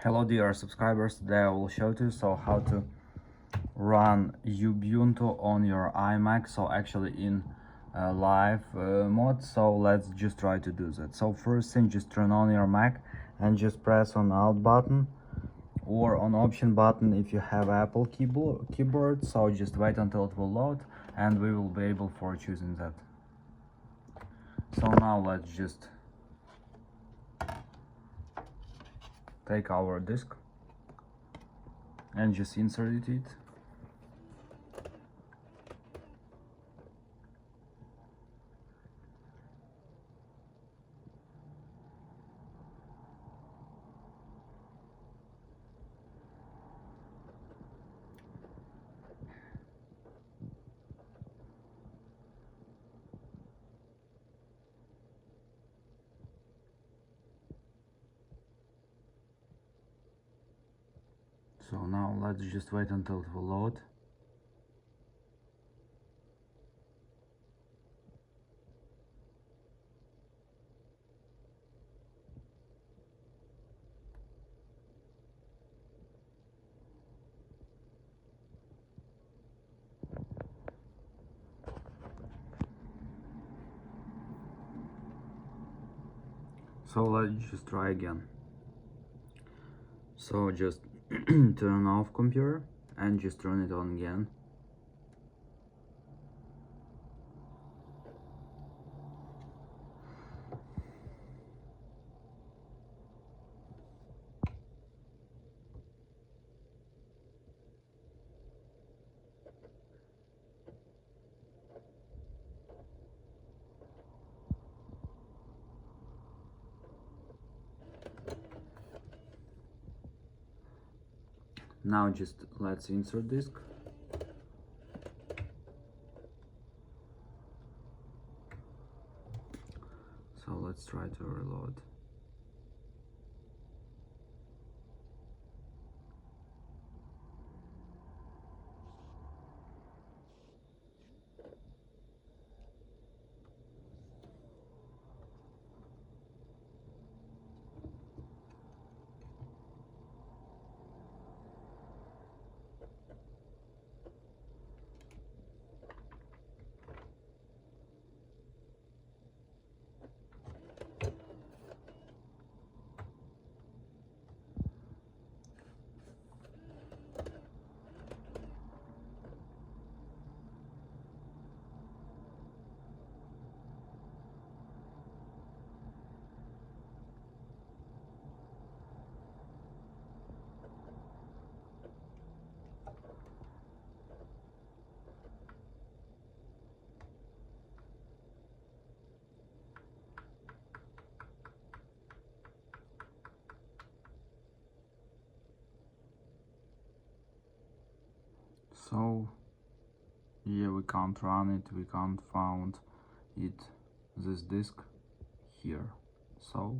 Hello dear subscribers, today I will show you how to run Ubuntu on your iMac, so actually in live mode. So let's just try to do that. So first thing, just turn on your Mac and just press on Alt button or on Option button if you have Apple keyboard. So just wait until it will load and we will be able for choosing that. So now let's just take our disk and just insert it. So now let's just wait until it will load. So let's just try again. So just turn off computer and just turn it on again. Now just let's insert disk. So let's try to reload. So yeah, we can't run it, we can't find it, this disk here. So